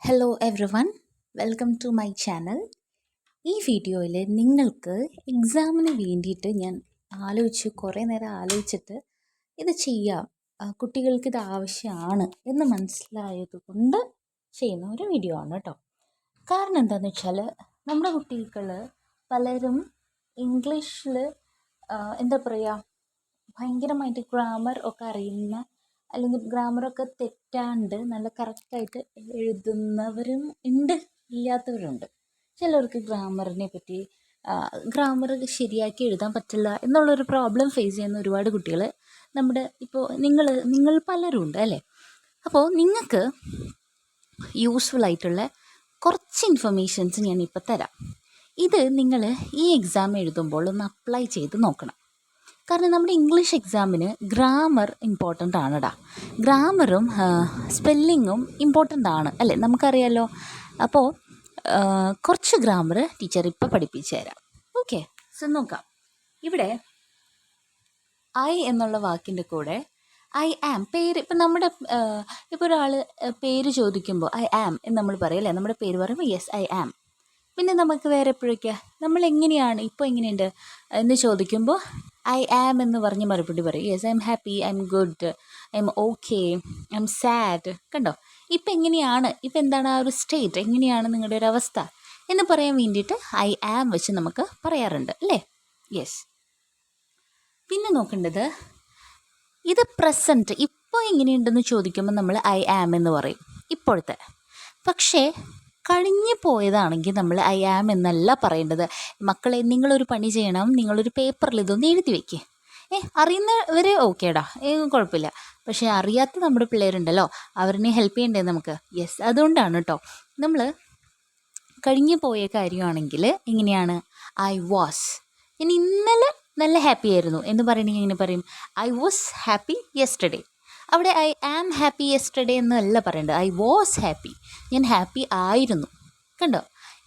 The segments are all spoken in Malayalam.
Hello everyone, welcome to my channel. ഈ വീഡിയോയിൽ നിങ്ങൾക്ക് എക്സാമിന് വേണ്ടിയിട്ട് ഞാൻ കുറേ നേരം ആലോചിച്ചിട്ട് ഇത് ചെയ്യാം, കുട്ടികൾക്ക് ഇത് ആവശ്യമാണ് എന്ന് മനസ്സിലായത് കൊണ്ട് ചെയ്യുന്ന ഒരു വീഡിയോ ആണ് കേട്ടോ. കാരണം എന്താണെന്ന് വെച്ചാൽ നമ്മുടെ കുട്ടികൾ പലരും ഇംഗ്ലീഷിൽ എന്താ പറയുക, ഭയങ്കരമായിട്ട് ഗ്രാമർ ഒക്കെ അറിയുന്ന അല്ലെങ്കിൽ ഗ്രാമറൊക്കെ തെറ്റാണ്ട് നല്ല കറക്റ്റായിട്ട് എഴുതുന്നവരും ഉണ്ട്, ഇല്ലാത്തവരുണ്ട്. ചിലർക്ക് ഗ്രാമറിനെ പറ്റി ഗ്രാമർ ശരിയാക്കി എഴുതാൻ പറ്റില്ല എന്നുള്ളൊരു പ്രോബ്ലം ഫേസ് ചെയ്യുന്ന ഒരുപാട് കുട്ടികൾ നമ്മുടെ ഇപ്പോൾ നിങ്ങൾ പലരും ഉണ്ട് അല്ലേ. അപ്പോൾ നിങ്ങൾക്ക് യൂസ്ഫുൾ ആയിട്ടുള്ള കുറച്ച് ഇൻഫർമേഷൻസ് ഞാൻ ഇപ്പോൾ തരാം. ഇത് നിങ്ങൾ ഈ എക്സാം എഴുതുമ്പോൾ ഒന്ന് അപ്ലൈ ചെയ്ത് നോക്കണം. കാരണം നമ്മുടെ ഇംഗ്ലീഷ് എക്സാമിന് ഗ്രാമർ ഇമ്പോർട്ടൻ്റ് ആണെടാ. ഗ്രാമറും സ്പെല്ലിങ്ങും ഇമ്പോർട്ടൻ്റ് ആണ് അല്ലേ, നമുക്കറിയാമല്ലോ. അപ്പോൾ കുറച്ച് ഗ്രാമർ ടീച്ചർ ഇപ്പോൾ പഠിപ്പിച്ചു തരാം. ഓക്കെ, സോ നോക്കാം. ഇവിടെ ഐ എന്നുള്ള വാക്കിൻ്റെ കൂടെ ഐ ആം പേര്, ഇപ്പം നമ്മുടെ ഇപ്പോൾ ഒരാൾ പേര് ചോദിക്കുമ്പോൾ ഐ ആം എന്ന് നമ്മൾ പറയും അല്ലേ. നമ്മുടെ പേര് പറയുമ്പോൾ യെസ് ഐ ആം. പിന്നെ നമുക്ക് വേറെ എപ്പോഴൊക്കെയാണ് നമ്മൾ എങ്ങനെയാണ് ഇപ്പോൾ എങ്ങനെയുണ്ട് എന്ന് ചോദിക്കുമ്പോൾ ഐ ആം എന്ന് പറഞ്ഞ് മറുപടി പറയും. Yes I am happy, I M good, I M okay, I M sad. കണ്ടോ, ഇപ്പം എങ്ങനെയാണ്, ഇപ്പം എന്താണ് ആ ഒരു സ്റ്റേറ്റ്, എങ്ങനെയാണ് നിങ്ങളുടെ ഒരു അവസ്ഥ എന്ന് പറയാൻ വേണ്ടിയിട്ട് ഐ ആം വെച്ച് നമുക്ക് പറയാറുണ്ട് അല്ലേ. യെസ്. പിന്നെ നോക്കേണ്ടത് ഇത് പ്രസൻറ്റ്, ഇപ്പോൾ എങ്ങനെയുണ്ടെന്ന് ചോദിക്കുമ്പോൾ നമ്മൾ ഐ ആം എന്ന് പറയും ഇപ്പോഴത്തെ. പക്ഷേ കഴിഞ്ഞു പോയതാണെങ്കിൽ നമ്മൾ ഐ ആം എന്നല്ല പറയേണ്ടത്. മക്കളെ, നിങ്ങളൊരു പണി ചെയ്യണം, നിങ്ങളൊരു പേപ്പറിൽ ഇതൊന്ന് എഴുതി വയ്ക്കുക. അറിയുന്നവർ ഓക്കേടാ, കുഴപ്പമില്ല. പക്ഷേ അറിയാത്ത നമ്മുടെ പിള്ളേരുണ്ടല്ലോ, അവരിനെ ഹെൽപ്പ് ചെയ്യണ്ടേ നമുക്ക്. യെസ്, അതുകൊണ്ടാണ് കേട്ടോ നമ്മൾ കഴിഞ്ഞു പോയ കാര്യമാണെങ്കിൽ എങ്ങനെയാണ് ഐ വാസ്. ഞാൻ ഇന്നലെ നല്ല ഹാപ്പി ആയിരുന്നു എന്ന് പറയണമെങ്കിൽ എങ്ങനെ പറയും? I was happy yesterday. അവിടെ ഐ ആം ഹാപ്പി യെസ്റ്റർഡേ എന്നല്ല പറയേണ്ടത്, ഐ വാസ് ഹാപ്പി, ഞാൻ ഹാപ്പി ആയിരുന്നു. കണ്ടോ,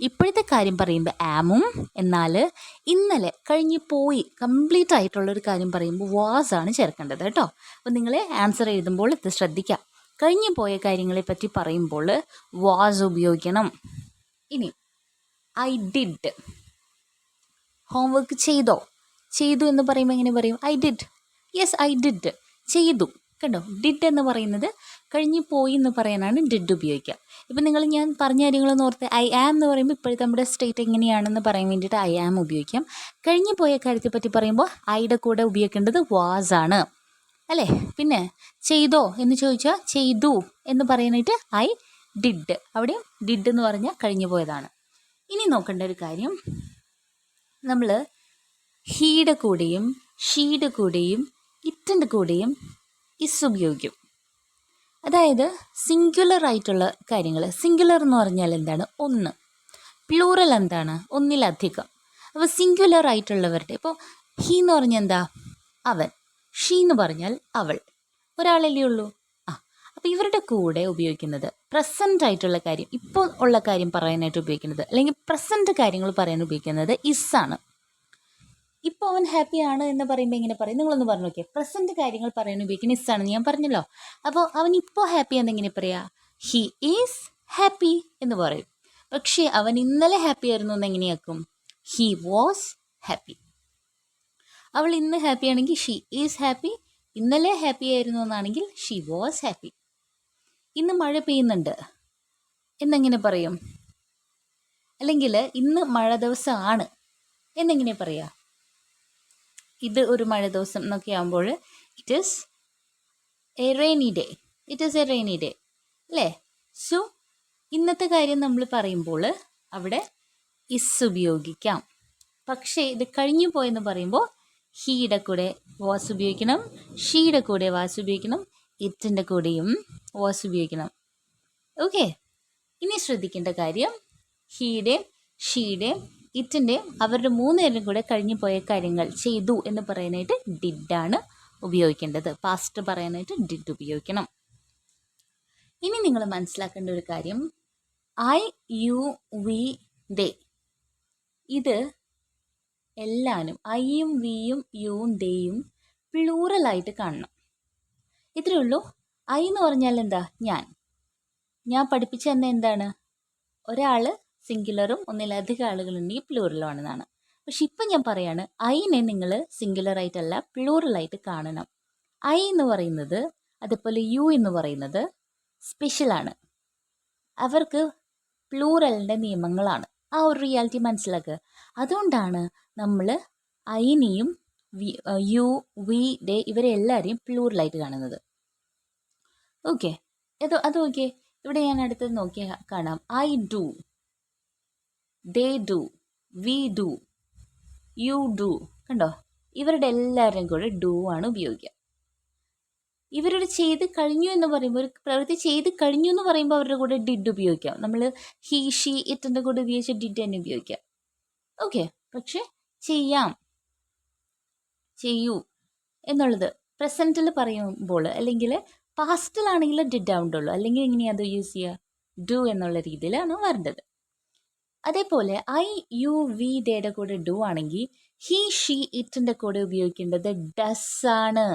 ഇപ്പോഴത്തെ കാര്യം പറയുമ്പോൾ ആമും, എന്നാൽ ഇന്നലെ കഴിഞ്ഞ് പോയി കംപ്ലീറ്റ് ആയിട്ടുള്ളൊരു കാര്യം പറയുമ്പോൾ വാസ് ആണ് ചേർക്കേണ്ടത് കേട്ടോ. അപ്പോൾ നിങ്ങൾ ആൻസർ എഴുതുമ്പോൾ ഇത് ശ്രദ്ധിക്കാം. കഴിഞ്ഞു പോയ കാര്യങ്ങളെ പറ്റി പറയുമ്പോൾ വാസ് ഉപയോഗിക്കണം. ഇനി ഐ ഡിഡ്, ഹോംവർക്ക് ചെയ്തു എന്ന് പറയുമ്പോൾ എങ്ങനെ പറയും? I did. Yes I did, ചെയ്തു. കണ്ടോ, ഡിഡ് എന്ന് പറയുന്നത് കഴിഞ്ഞു പോയി എന്ന് പറയാനാണ് ഡിഡ് ഉപയോഗിക്കുക. ഇപ്പം ഞാൻ പറഞ്ഞ കാര്യങ്ങളൊന്ന് ഓർത്ത്, ഐ ആം എന്ന് പറയുമ്പോൾ ഇപ്പോഴത്തെ നമ്മുടെ സ്റ്റേറ്റ് എങ്ങനെയാണെന്ന് പറയാൻ വേണ്ടിയിട്ട് ഐ ആം ഉപയോഗിക്കാം. കഴിഞ്ഞു പോയ കാര്യത്തെ പറ്റി പറയുമ്പോൾ ഐയുടെ കൂടെ ഉപയോഗിക്കേണ്ടത് വാസ് ആണ് അല്ലേ. പിന്നെ ചെയ്തോ എന്ന് ചോദിച്ചാൽ ചെയ്തു എന്ന് പറയാനായിട്ട് ഐ ഡിഡ്. അവിടെയും ഡിഡ് എന്ന് പറഞ്ഞാൽ കഴിഞ്ഞു പോയതാണ്. ഇനി നോക്കേണ്ട ഒരു കാര്യം, നമ്മൾ ഹീയുടെ കൂടെയും ഷീയുടെ കൂടെയും ഇറ്റിൻ്റെ കൂടെയും ഇസ് ഉപയോഗിക്കും. അതായത് സിംഗുലർ ആയിട്ടുള്ള കാര്യങ്ങൾ. സിംഗുലർ എന്ന് പറഞ്ഞാൽ എന്താണ്? ഒന്ന്. പ്ലൂറൽ എന്താണ്? ഒന്നിലധികം. അപ്പോൾ സിംഗുലർ ആയിട്ടുള്ളവരുടെ, ഇപ്പോൾ ഹീ എന്ന് പറഞ്ഞാൽ എന്താ? അവൻ. ഷീ എന്ന് പറഞ്ഞാൽ അവൾ. ഒരാളല്ലേ ഉള്ളൂ. അപ്പോൾ ഇവരുടെ കൂടെ ഉപയോഗിക്കുന്നത് പ്രസൻ്റ് ആയിട്ടുള്ള കാര്യം, ഇപ്പോൾ ഉള്ള കാര്യം പറയാനായിട്ട് ഉപയോഗിക്കുന്നത്, അല്ലെങ്കിൽ പ്രസൻറ്റ് കാര്യങ്ങൾ പറയാൻ ഉപയോഗിക്കുന്നത് ഇസ്സാണ്. ഇപ്പോൾ അവൻ ഹാപ്പിയാണ് എന്ന് പറയുമ്പോൾ എങ്ങനെ പറയും? നിങ്ങളൊന്ന് പറഞ്ഞു നോക്കിയാൽ. പ്രസൻറ്റ് കാര്യങ്ങൾ പറയാൻ ഉപയോഗിക്കുന്ന ഇസ്സാണെന്ന് ഞാൻ പറഞ്ഞല്ലോ. അപ്പോൾ അവൻ ഇപ്പോൾ ഹാപ്പി എന്നെങ്ങനെ പറയാ? ഹി ഈസ് ഹാപ്പി എന്ന് പറയും. പക്ഷേ അവൻ ഇന്നലെ ഹാപ്പി ആയിരുന്നു എന്നെങ്ങനെയാക്കും? He was happy. അവൾ ഇന്ന് ഹാപ്പി ആണെങ്കിൽ ഷീ ഈസ് ഹാപ്പി. ഇന്നലെ ഹാപ്പി ആയിരുന്നു എന്നാണെങ്കിൽ ഷീ വാസ് ഹാപ്പി. ഇന്ന് മഴ പെയ്യുന്നുണ്ട് എന്നെങ്ങനെ പറയും? അല്ലെങ്കിൽ ഇന്ന് മഴ ദിവസമാണ് എന്നെങ്ങനെ പറയാ? ഇത് ഒരു മഴ ദിവസം എന്നൊക്കെ ആകുമ്പോൾ it is A rainy day. It is A rainy day അല്ലേ. സോ ഇന്നത്തെ കാര്യം നമ്മൾ പറയുമ്പോൾ അവിടെ ഇസ് ഉപയോഗിക്കാം. പക്ഷേ ഇത് കഴിഞ്ഞു പോയെന്ന് പറയുമ്പോൾ ഹീയുടെ കൂടെ വാസ് ഉപയോഗിക്കണം, ഷീയുടെ കൂടെ വാസ് ഉപയോഗിക്കണം, ഇറ്റിൻ്റെ കൂടെയും വാസ് ഉപയോഗിക്കണം. ഓക്കെ. ഇനി ശ്രദ്ധിക്കേണ്ട കാര്യം, ഹീയുടെയും ഷീയുടെയും ഇറ്റിൻ്റെയും അവരുടെ മൂന്നുപേരും കൂടെ കഴിഞ്ഞു പോയ കാര്യങ്ങൾ ചെയ്തു എന്ന് പറയാനായിട്ട് ഡിഡാണ് ഉപയോഗിക്കേണ്ടത്. പാസ്റ്റ് പറയാനായിട്ട് ഡിഡ് ഉപയോഗിക്കണം. ഇനി നിങ്ങൾ മനസ്സിലാക്കേണ്ട ഒരു കാര്യം, ഐ യു വി ദേ, ഇത് എല്ലാവരും ഐയും വിയും യുവും ദേയും പ്ലൂറലായിട്ട് കാണണം. ഇത്രയേ ഉള്ളൂ. ഐ എന്ന് പറഞ്ഞാൽ എന്താ? ഞാൻ. ഞാൻ പഠിപ്പിച്ച തന്നെ എന്താണ്, ഒരാൾ സിംഗുലറും ഒന്നിലധികം ആളുകളുണ്ടെങ്കിൽ പ്ലൂറലുമാണെന്നാണ്. പക്ഷെ ഇപ്പം ഞാൻ പറയാണ്, ഐനെ നിങ്ങൾ സിംഗുലറായിട്ടല്ല പ്ലൂറലായിട്ട് കാണണം. ഐ എന്ന് പറയുന്നത് അതുപോലെ യു എന്ന് പറയുന്നത് സ്പെഷ്യലാണ്. അവർക്ക് പ്ലൂറലിൻ്റെ നിയമങ്ങളാണ്. ആ ഒരു റിയാലിറ്റി മനസ്സിലാക്കുക. അതുകൊണ്ടാണ് നമ്മൾ ഐനെയും യു, വി, ഡേ ഇവരെ എല്ലാവരെയും പ്ലൂറലായിട്ട് കാണുന്നത്. ഓക്കെ, അത് ഓക്കെ. ഇവിടെ ഞാൻ അടുത്തത് നോക്കിയാൽ കാണാം. I do, they do, we do, you do. കണ്ടോ, ഇവരുടെ എല്ലാവരും കൂടെ ഡു ആണ് ഉപയോഗിക്കുക. ഇവരുടെ ചെയ്ത് കഴിഞ്ഞു എന്ന് പറയുമ്പോൾ, ഒരു പ്രവൃത്തി ചെയ്ത് കഴിഞ്ഞു എന്ന് പറയുമ്പോൾ അവരുടെ കൂടെ ഡിഡ് ഉപയോഗിക്കാം. നമ്മൾ ഹി, ഷീ, ഇറ്റിൻ്റെ കൂടെ ഉപയോഗിച്ച് ഡിഡ് തന്നെ ഉപയോഗിക്കാം. ഓക്കെ, പക്ഷെ ചെയ്യാം, ചെയ്യൂ എന്നുള്ളത് പ്രസൻറ്റിൽ പറയുമ്പോൾ, അല്ലെങ്കിൽ പാസ്റ്റിലാണെങ്കിൽ ഡിഡ് ആവുന്നുള്ളൂ. അല്ലെങ്കിൽ എങ്ങനെയാണ് അത് യൂസ് ചെയ്യുക, ഡു എന്നുള്ള രീതിയിലാണ് വരേണ്ടത്. അതേപോലെ ഐ, യു, വി, ഡേയുടെ കൂടെ ഡു ആണെങ്കിൽ ഹി, ഷീ, ഇറ്റിൻ്റെ കൂടെ ഉപയോഗിക്കേണ്ടത് ഡസ് ആണ്.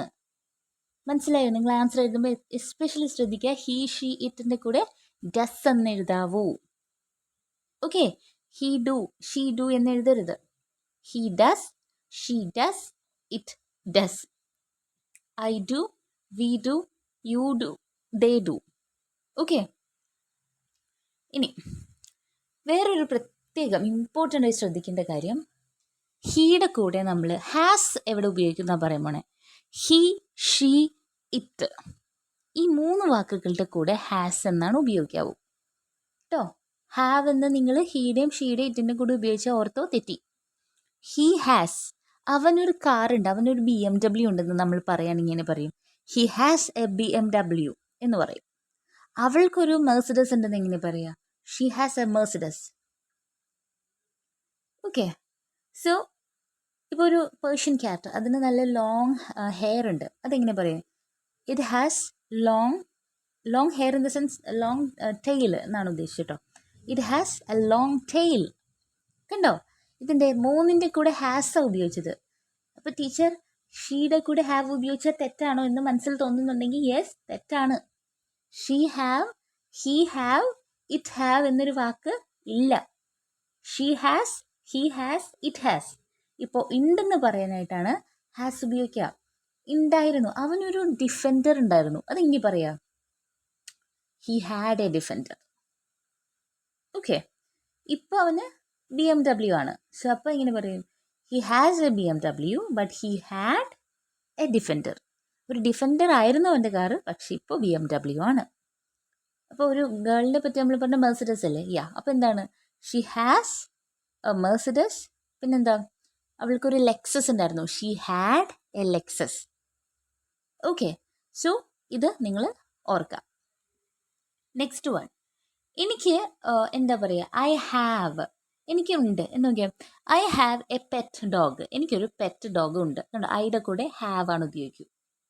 മനസ്സിലായോ? നിങ്ങൾ ആൻസർ എഴുതുമ്പോൾ എസ്പെഷ്യലി ശ്രദ്ധിക്കുക, ഹി, ഷീ, ഇറ്റിൻ്റെ കൂടെ ഡസ് എന്ന് എഴുതാവൂ. Okay, he do, she do എന്ന് എഴുതരുത്. He does, she does, it does. I do, we do, you do, they do. Okay, ഇനി വേറൊരു പ്രത്യേകം ഇമ്പോർട്ടൻ്റ് ആയി ശ്രദ്ധിക്കേണ്ട കാര്യം, ഹീയുടെ കൂടെ നമ്മൾ ഹാസ് എവിടെ ഉപയോഗിക്കുന്ന പറയുമ്പോൾ ഹി, ഷീ, ഇറ്റ്, ഈ 3 വാക്കുകളുടെ കൂടെ ഹാസ് എന്നാണ് ഉപയോഗിക്കാവൂ കേട്ടോ. ഹാവ് എന്ന് നിങ്ങൾ ഹീയുടെയും ഷീയുടെയും ഇറ്റിൻ്റെ കൂടെ ഉപയോഗിച്ചാൽ ഓർത്തോ, തെറ്റി. ഹി ഹാസ്, അവനൊരു കാറുണ്ട്, അവനൊരു BMW ഉണ്ടെന്ന് നമ്മൾ പറയുകയാണെങ്കിൽ ഇങ്ങനെ പറയും, ഹി ഹാസ് എ BMW എന്ന് പറയും. അവൾക്കൊരു മെർസിഡസ് ഉണ്ടെന്ന് എങ്ങനെ പറയാം, she has A Mercedes. Okay, so ഇപ്പോൾ ഒരു പേർഷ്യൻ ക്യാറ്റ്, അതിന് നല്ല ലോങ് ഹെയർ ഉണ്ട്, അതെങ്ങനെ പറയും, it has long hair in the sense long tail എന്നാണ് ഉദ്ദേശിച്ചത് കേട്ടോ. It has a long tail. കണ്ടോ, ഇതിൻ്റെ 3ൻ്റെ കൂടെ ഹാസാണ് ഉപയോഗിച്ചത്. അപ്പോൾ ടീച്ചർ ഷീയുടെ കൂടെ ഹാവ് ഉപയോഗിച്ചാൽ തെറ്റാണോ എന്ന് മനസ്സിൽ തോന്നുന്നുണ്ടെങ്കിൽ യെസ്, തെറ്റാണ്. She have, he have, it have എന്നൊരു വാക്ക് ഇല്ല. She has, he has, it has. ഇപ്പോൾ ഉണ്ടെന്ന് പറയാനായിട്ടാണ് ഹാസ് ഉപയോഗിക്കുക. ഉണ്ടായിരുന്നു, അവനൊരു ഡിഫൻഡർ ഉണ്ടായിരുന്നു, അതെങ്ങനെ പറയാം, he had A defender. Okay, ഇപ്പോൾ അവന് BMW ആണ്. സോ അപ്പോൾ ഇങ്ങനെ പറയും, he has A BMW but he had A defender. ഒരു ഡിഫൻഡർ ആയിരുന്നു അവൻ്റെ കാറ്, പക്ഷെ ഇപ്പോൾ BMW ആണ്. അപ്പോൾ ഒരു ഗേളിനെ പറ്റി നമ്മൾ പറഞ്ഞ മെർസിഡസ് അല്ലേ, യാ. അപ്പോൾ എന്താണ്, ഷി ഹാസ് എ മെർസിഡസ്. പിന്നെന്താ, അവൾക്കൊരു ലെക്സസ് ഉണ്ടായിരുന്നു, she had A Lexus. Okay, so ഇത് നിങ്ങൾ ഓർക്കാം. നെക്സ്റ്റ് വൺ, എനിക്ക് എന്താ പറയുക, ഐ ഹാവ്, എനിക്കുണ്ട് എന്ന് നോക്കിയാൽ, I have a pet dog, എനിക്കൊരു പെറ്റ് ഡോഗ് ഉണ്ട്. കണ്ടോ, ഐയുടെ കൂടെ ഹാവ് ആണ് ഉപയോഗിക്കൂ.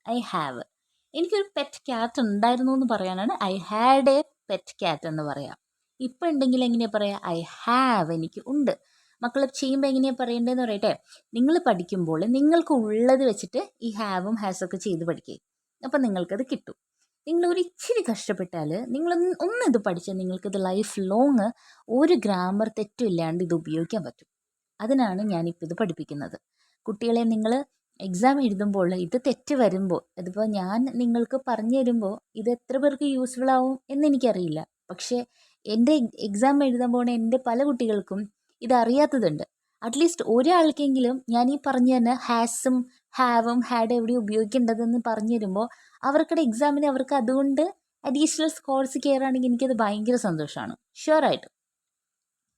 I have. എനിക്കൊരു പെറ്റ് ക്യാറ്റ് ഉണ്ടായിരുന്നു എന്ന് പറയാനാണ് I had a pet cat എന്ന് പറയാം. ഇപ്പം ഉണ്ടെങ്കിൽ എങ്ങനെയാണ് പറയുക, ഐ ഹാവ്, എനിക്ക് ഉണ്ട്. മക്കൾ ചെയ്യുമ്പോൾ എങ്ങനെയാണ് പറയേണ്ടതെന്ന് പറയട്ടെ, നിങ്ങൾ പഠിക്കുമ്പോൾ നിങ്ങൾക്ക് ഉള്ളത് വെച്ചിട്ട് ഈ ഹാവും ഹാസൊക്കെ ചെയ്ത് പഠിക്കുക. അപ്പം നിങ്ങൾക്കത് കിട്ടും. നിങ്ങൾ ഒരു ഇച്ചിരി കഷ്ടപ്പെട്ടാൽ, ഒന്ന് ഇത് പഠിച്ചാൽ നിങ്ങൾക്കിത് ലൈഫ് ലോങ് ഒരു ഗ്രാമർ തെറ്റും ഇല്ലാണ്ട് ഇത് ഉപയോഗിക്കാൻ പറ്റും. അതിനാണ് ഞാനിപ്പോൾ ഇത് പഠിപ്പിക്കുന്നത്. കുട്ടികളെ നിങ്ങൾ എക്സാം എഴുതുമ്പോൾ ഇത് തെറ്റ് വരുമ്പോൾ, ഇതിപ്പോൾ ഞാൻ നിങ്ങൾക്ക് പറഞ്ഞു തരുമ്പോൾ ഇത് എത്ര പേർക്ക് യൂസ്ഫുൾ ആവും എന്നെനിക്കറിയില്ല. പക്ഷേ എൻ്റെ എക്സാം എഴുതുമ്പോൾ എൻ്റെ പല കുട്ടികൾക്കും ഇതറിയാത്തതുണ്ട്. അറ്റ്ലീസ്റ്റ് ഒരാൾക്കെങ്കിലും ഞാൻ ഈ പറഞ്ഞു തന്നെ ഹാസും ഹാവും ഹാഡ് എവിടെ ഉപയോഗിക്കേണ്ടതെന്ന് പറഞ്ഞു തരുമ്പോൾ അവർക്കിടെ എക്സാമിന് അവർക്ക് അതുകൊണ്ട് അഡീഷണൽ സ്കോർസ് കയറുകയാണെങ്കിൽ എനിക്കത് ഭയങ്കര സന്തോഷമാണ്, ഷുവറായിട്ടും.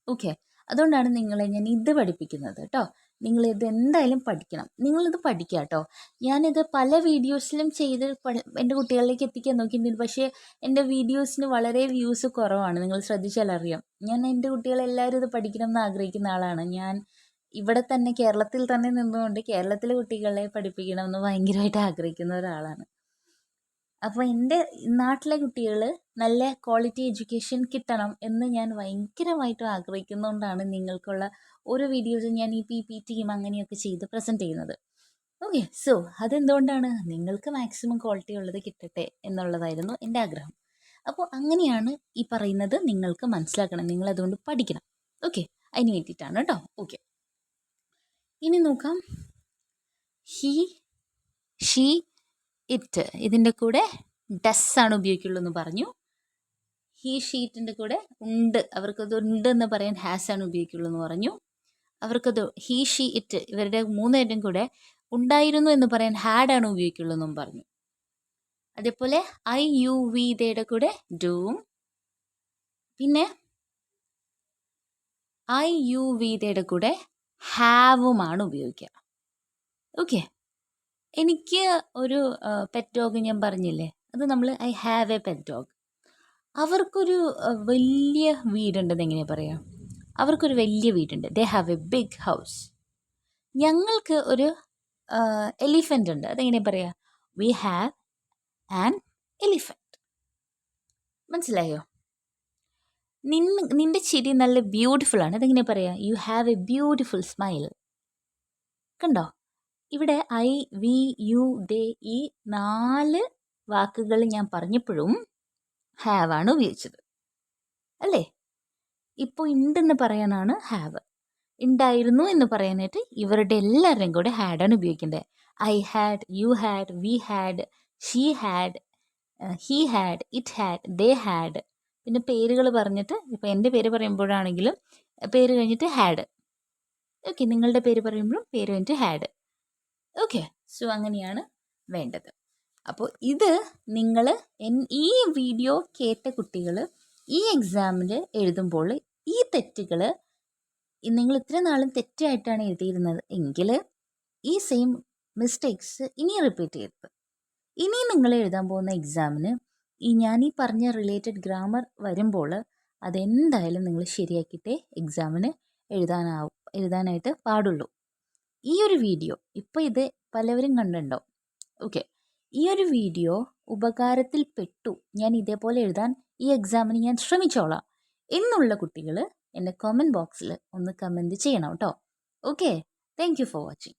ഓക്കെ, അതുകൊണ്ടാണ് നിങ്ങളെ ഞാൻ ഇത് പഠിപ്പിക്കുന്നത് കേട്ടോ. നിങ്ങളിത് എന്തായാലും പഠിക്കണം, നിങ്ങളിത് പഠിക്കുക കേട്ടോ. ഞാനിത് പല വീഡിയോസിലും ചെയ്ത് എൻ്റെ കുട്ടികളിലേക്ക് എത്തിക്കാൻ നോക്കിയിട്ടുണ്ട്. പക്ഷേ എൻ്റെ വീഡിയോസിന് വളരെ വ്യൂസ് കുറവാണ്. നിങ്ങൾ ശ്രദ്ധിച്ചാൽ അറിയാം. ഞാൻ എൻ്റെ കുട്ടികളെല്ലാവരും ഇത് പഠിക്കണം എന്ന് ആഗ്രഹിക്കുന്ന ആളാണ്. ഞാൻ ഇവിടെ തന്നെ കേരളത്തിൽ തന്നെ നിന്നുകൊണ്ട് കേരളത്തിലെ കുട്ടികളെ പഠിപ്പിക്കണം എന്ന് ഭയങ്കരമായിട്ട് ആഗ്രഹിക്കുന്ന ഒരാളാണ്. അപ്പോൾ എൻ്റെ നാട്ടിലെ കുട്ടികൾ നല്ല ക്വാളിറ്റി എഡ്യൂക്കേഷൻ കിട്ടണം എന്ന് ഞാൻ ഭയങ്കരമായിട്ടും ആഗ്രഹിക്കുന്നതുകൊണ്ടാണ് നിങ്ങൾക്കുള്ള ഓരോ വീഡിയോസും ഞാൻ ഈ PPTയും അങ്ങനെയൊക്കെ ചെയ്ത് പ്രസൻറ്റ് ചെയ്യുന്നത്. ഓക്കെ, സോ അതെന്തുകൊണ്ടാണ്, നിങ്ങൾക്ക് മാക്സിമം ക്വാളിറ്റി ഉള്ളത് കിട്ടട്ടെ എന്നുള്ളതായിരുന്നു എൻ്റെ ആഗ്രഹം. അപ്പോൾ അങ്ങനെയാണ് ഈ പറയുന്നത് നിങ്ങൾക്ക് മനസ്സിലാക്കണം, നിങ്ങളതുകൊണ്ട് പഠിക്കണം. ഓക്കെ, അതിന് വേണ്ടിയിട്ടാണ് കേട്ടോ. ഓക്കെ, ഇനി നോക്കാം. ഹി, ഷീ, ഇറ്റ് ഇതിൻ്റെ കൂടെ ഡസ്സാണ് ഉപയോഗിക്കുള്ളൂ എന്ന് പറഞ്ഞു. ഹി ഷീറ്റിൻ്റെ കൂടെ ഉണ്ട്, അവർക്കത് ഉണ്ട് എന്ന് പറയാൻ ഹാസ് ആണ് ഉപയോഗിക്കുള്ളൂ എന്ന് പറഞ്ഞു. അവർക്കത് ഹി ഷീ ഇറ്റ് ഇവരുടെ മൂന്നുപേരുടെയും കൂടെ ഉണ്ടായിരുന്നു എന്ന് പറയാൻ ഹാഡ് ആണ് ഉപയോഗിക്കുള്ളൂ എന്നും പറഞ്ഞു. അതേപോലെ ഐ യു വി ഇതയുടെ കൂടെ ഡൂം, പിന്നെ ഐ യു വി ഇതയുടെ കൂടെ ഹാവുമാണ് ഉപയോഗിക്കുക. ഓക്കെ, എനിക്ക് ഒരു പെറ്റ് ഡോഗ് ഞാൻ പറഞ്ഞില്ലേ, അത് നമ്മൾ I have a pet dog. അവർക്കൊരു വലിയ വീടുണ്ടെന്ന് എങ്ങനെയാണ് പറയാം? അവർക്കൊരു വലിയ വീടുണ്ട്, they have a big house. ഞങ്ങൾക്ക് ഒരു എലിഫൻ്റ് ഉണ്ട്, അതെങ്ങനെയാണ് പറയുക? We have an elephant. മനസ്സിലായോ? നിന്റെ ചിരി നല്ല ബ്യൂട്ടിഫുൾ ആണ്, അതെങ്ങനെ പറയാം? You have a beautiful smile. കണ്ടോ, ഇവിടെ ഐ വി യു ദേ ഈ 4 വാക്കുകൾ ഞാൻ പറഞ്ഞപ്പോഴും ഹാവ് ആണ് ഉപയോഗിച്ചത് അല്ലേ? ഇപ്പോൾ ഉണ്ടെന്ന് പറയാനാണ് ഹാവ്, ഉണ്ടായിരുന്നു എന്ന് പറയാനായിട്ട് ഇവരുടെ എല്ലാവരുടെയും കൂടെ ഹാഡാണ് ഉപയോഗിക്കേണ്ടത്. I had, you had, we had, she had, he had, it had, they had. പിന്നെ പേരുകൾ പറഞ്ഞിട്ട്, ഇപ്പോൾ എൻ്റെ പേര് പറയുമ്പോഴാണെങ്കിലും പേര് കഴിഞ്ഞിട്ട് ഹാഡ്. ഓക്കെ, നിങ്ങളുടെ പേര് പറയുമ്പോഴും പേര് കഴിഞ്ഞിട്ട് ഹാഡ്. ഓക്കെ, സോ അങ്ങനെയാണ് വേണ്ടത്. അപ്പോൾ ഇത് നിങ്ങൾ ഈ വീഡിയോ കേട്ട കുട്ടികൾ ഈ എക്സാമിൽ എഴുതുമ്പോൾ ഈ തെറ്റുകൾ, നിങ്ങൾ ഇത്ര നാളും തെറ്റായിട്ടാണ് എഴുതിയിരുന്നത് എങ്കിൽ ഈ സെയിം മിസ്റ്റേക്സ് ഇനി റിപ്പീറ്റ് ചെയ്യരുത്. ഇനി നിങ്ങൾ എഴുതാൻ പോകുന്ന എക്സാമിന് ഞാൻ ഈ പറഞ്ഞ റിലേറ്റഡ് ഗ്രാമർ വരുമ്പോൾ അതെന്തായാലും നിങ്ങൾ ശരിയാക്കിയിട്ടേ എക്സാമിന് എഴുതാനായിട്ട് പാടുള്ളൂ. ഈ ഒരു വീഡിയോ ഇപ്പോൾ ഇത് പലവരും കണ്ടിട്ടുണ്ടോ? ഓക്കെ, ഈ ഒരു വീഡിയോ ഉപകാരത്തിൽ പെട്ടു, ഞാൻ ഇതേപോലെ എഴുതാൻ ഈ എക്സാമിന് ഞാൻ ശ്രമിച്ചോളാം എന്നുള്ള കുട്ടികൾ എൻ്റെ കമൻറ്റ് ബോക്സിൽ ഒന്ന് കമൻറ്റ് ചെയ്യണം കേട്ടോ. Okay, thank you for watching.